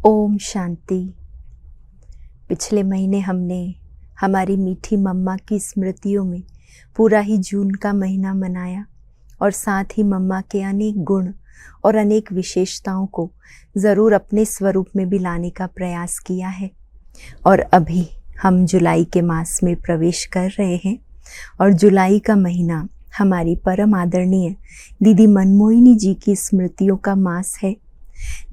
ओम शांति। पिछले महीने हमने हमारी मीठी मम्मा की स्मृतियों में पूरा ही जून का महीना मनाया और साथ ही मम्मा के अनेक गुण और अनेक विशेषताओं को ज़रूर अपने स्वरूप में भी लाने का प्रयास किया है। और अभी हम जुलाई के मास में प्रवेश कर रहे हैं और जुलाई का महीना हमारी परम आदरणीय दीदी मनमोहिनी जी की स्मृतियों का मास है।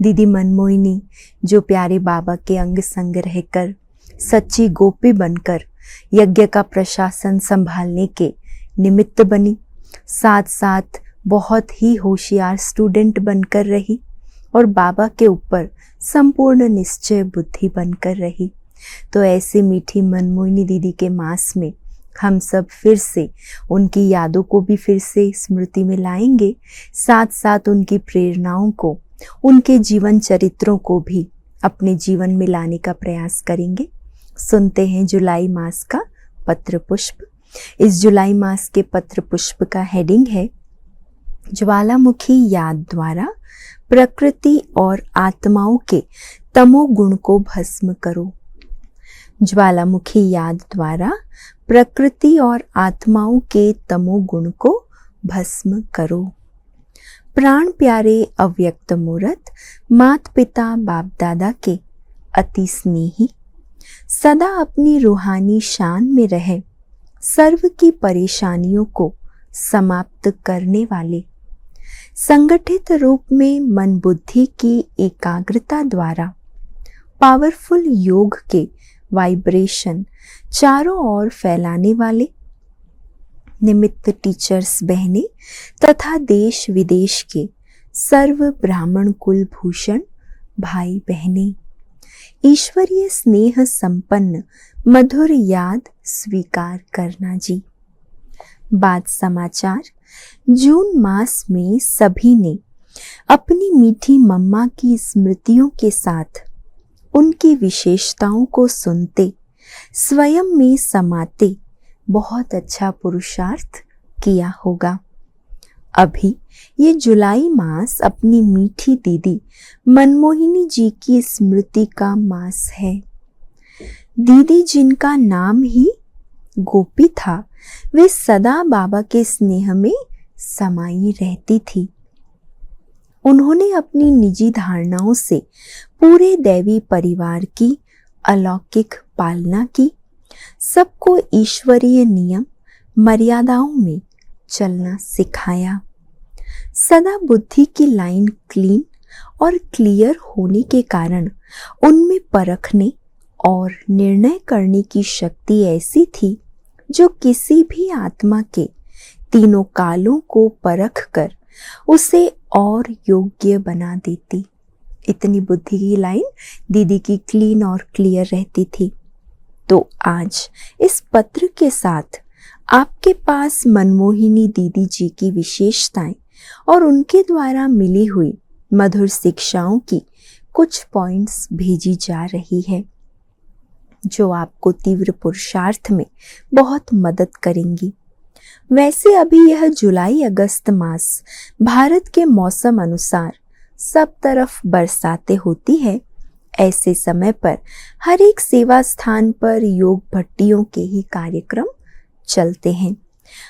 दीदी मनमोहिनी जो प्यारे बाबा के अंग संग रहकर सच्ची गोपी बनकर यज्ञ का प्रशासन संभालने के निमित्त बनी, साथ साथ बहुत ही होशियार स्टूडेंट बनकर रही और बाबा के ऊपर संपूर्ण निश्चय बुद्धि बनकर रही। तो ऐसे मीठी मनमोहिनी दीदी के मास में हम सब फिर से उनकी यादों को भी फिर से स्मृति में लाएंगे, साथ साथ उनकी प्रेरणाओं को, उनके जीवन चरित्रों को भी अपने जीवन में लाने का प्रयास करेंगे। सुनते हैं जुलाई मास का पत्र पुष्प। इस जुलाई मास के पत्र पुष्प का हेडिंग है ज्वालामुखी याद द्वारा प्रकृति और आत्माओं के तमोगुण को भस्म करो। ज्वालामुखी याद द्वारा प्रकृति और आत्माओं के तमोगुण को भस्म करो। प्राण प्यारे अव्यक्त मूर्त मात पिता बाप दादा के अति स्नेही, सदा अपनी रूहानी शान में रहे सर्व की परेशानियों को समाप्त करने वाले, संगठित रूप में मन बुद्धि की एकाग्रता द्वारा पावरफुल योग के वाइब्रेशन चारों ओर फैलाने वाले, निमित्त टीचर्स बहने तथा देश विदेश के सर्व ब्राह्मण कुल भूषण भाई बहने, ईश्वरीय स्नेह संपन्न मधुर याद स्वीकार करना जी। बात समाचार, जून मास में सभी ने अपनी मीठी मम्मा की स्मृतियों के साथ उनकी विशेषताओं को सुनते, स्वयं में समाते बहुत अच्छा पुरुषार्थ किया होगा। अभी ये जुलाई मास अपनी मीठी दीदी मनमोहिनी जी की स्मृति का मास है। दीदी जिनका नाम ही गोपी था, वे सदा बाबा के स्नेह में समाई रहती थी। उन्होंने अपनी निजी धारणाओं से पूरे दैवी परिवार की अलौकिक पालना की, सबको ईश्वरीय नियम मर्यादाओं में चलना सिखाया। सदा बुद्धि की लाइन क्लीन और क्लियर होने के कारण उनमें परखने और निर्णय करने की शक्ति ऐसी थी जो किसी भी आत्मा के तीनों कालों को परख कर उसे और योग्य बना देती। इतनी बुद्धि की लाइन दीदी की क्लीन और क्लियर रहती थी। तो आज इस पत्र के साथ आपके पास मनमोहिनी दीदी जी की विशेषताएं और उनके द्वारा मिली हुई मधुर शिक्षाओं की कुछ पॉइंट्स भेजी जा रही है जो आपको तीव्र पुरुषार्थ में बहुत मदद करेंगी। वैसे अभी यह जुलाई अगस्त मास भारत के मौसम अनुसार सब तरफ बरसातें होती है। ऐसे समय पर हर एक सेवा स्थान पर योग भट्टियों के ही कार्यक्रम चलते हैं।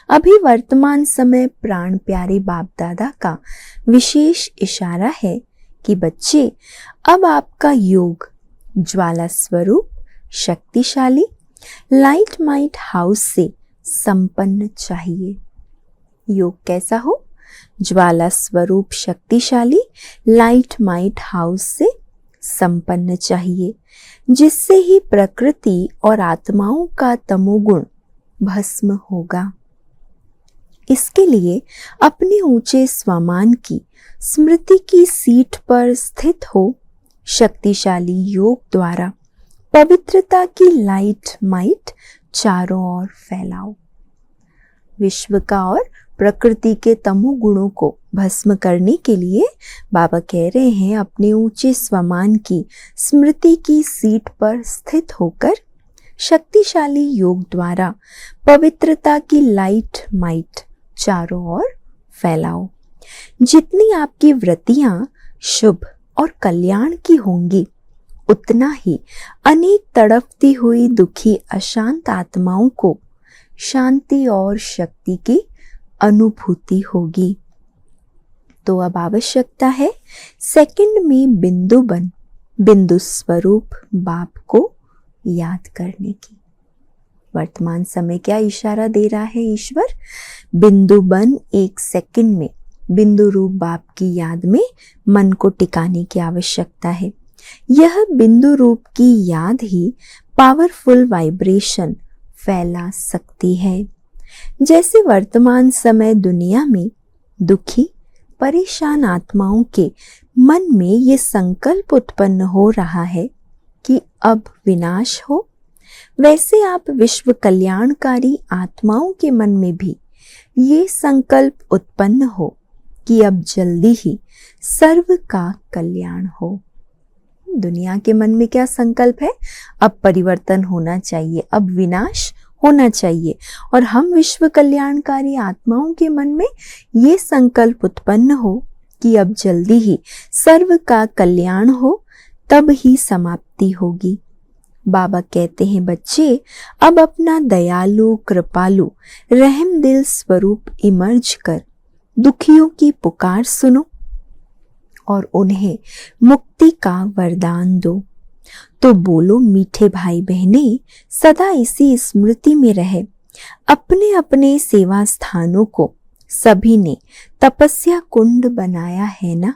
अभी वर्तमान समय प्राण प्यारे बाप दादा का विशेष इशारा है कि बच्चे, अब आपका योग ज्वाला स्वरूप शक्तिशाली लाइट माइट हाउस से संपन्न चाहिए। योग कैसा हो? ज्वाला स्वरूप शक्तिशाली लाइट माइट हाउस से संपन्न चाहिए, जिससे ही प्रकृति और आत्माओं का तमोगुण भस्म होगा। इसके लिए अपने ऊंचे स्वमान की स्मृति की सीट पर स्थित हो शक्तिशाली योग द्वारा पवित्रता की लाइट माइट चारों ओर फैलाओ। विश्व का और प्रकृति के तमोगुणों को भस्म करने के लिए बाबा कह रहे हैं अपने ऊंचे स्वमान की स्मृति की सीट पर स्थित होकर शक्तिशाली योग द्वारा पवित्रता की लाइट माइट चारों ओर फैलाओ। जितनी आपकी वृत्तियां शुभ और कल्याण की होंगी, उतना ही अनेक तड़पती हुई दुखी अशांत आत्माओं को शांति और शक्ति की अनुभूति होगी। तो अब आवश्यकता है सेकंड में बिंदु बन बिंदु स्वरूप बाप को याद करने की। वर्तमान समय क्या इशारा दे रहा है ईश्वर? बिंदु बन एक सेकंड में बिंदु रूप बाप की याद में मन को टिकाने की आवश्यकता है। यह बिंदु रूप की याद ही पावरफुल वाइब्रेशन फैला सकती है। जैसे वर्तमान समय दुनिया में दुखी परेशान आत्माओं के मन में ये संकल्प उत्पन्न हो रहा है कि अब विनाश हो, वैसे आप विश्व कल्याणकारी आत्माओं के मन में भी ये संकल्प उत्पन्न हो कि अब जल्दी ही सर्व का कल्याण हो। दुनिया के मन में क्या संकल्प है? अब परिवर्तन होना चाहिए, अब विनाश होना चाहिए। और हम विश्व कल्याणकारी आत्माओं के मन में ये संकल्प उत्पन्न हो कि अब जल्दी ही सर्व का कल्याण हो, तब ही समाप्ति होगी। बाबा कहते हैं, बच्चे अब अपना दयालु कृपालु रहम दिल स्वरूप इमर्ज कर दुखियों की पुकार सुनो और उन्हें मुक्ति का वरदान दो। तो बोलो मीठे भाई बहने, सदा इसी स्मृति में रहे। अपने अपने सेवा स्थानों को सभी ने तपस्या कुंड बनाया है ना।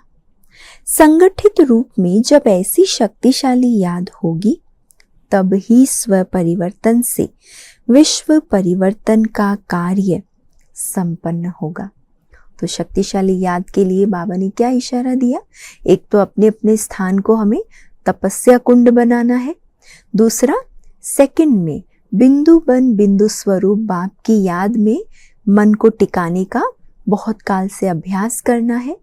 संगठित रूप में जब ऐसी शक्तिशाली याद होगी, तब ही स्व परिवर्तन से विश्व परिवर्तन का कार्य संपन्न होगा। तो शक्तिशाली याद के लिए बाबा ने क्या इशारा दिया? एक तो अपने अपने स्थान को हमें तपस्या कुंड बनाना है। दूसरा, सेकंड में बिंदु बन बिंदु स्वरूप बाप की याद में मन को टिकाने का बहुत काल से अभ्यास करना है।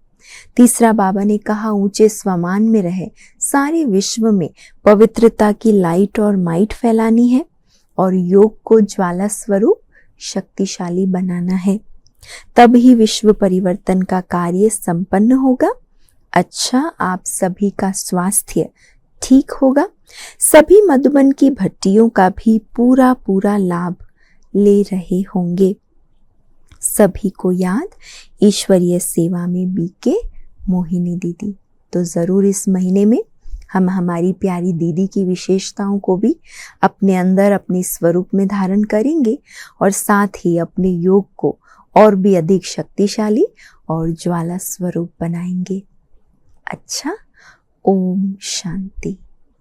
तीसरा, बाबा ने कहा ऊंचे स्वमान में रहे, सारे विश्व में पवित्रता की लाइट और माइट फैलानी है और योग को ज्वाला स्वरूप शक्तिशाली बनाना है। तब ही विश्व परिवर्तन का कार्य संपन्न होगा। अच्छा, आप सभी का स्वास्थ्य ठीक होगा। सभी मधुबन की भट्टियों का भी पूरा पूरा लाभ ले रहे होंगे। सभी को याद ईश्वरीय सेवा में बीके मोहिनी दीदी। तो ज़रूर इस महीने में हम हमारी प्यारी दीदी की विशेषताओं को भी अपने अंदर अपने स्वरूप में धारण करेंगे और साथ ही अपने योग को और भी अधिक शक्तिशाली और ज्वाला स्वरूप बनाएंगे। अच्छा, ओम शांति।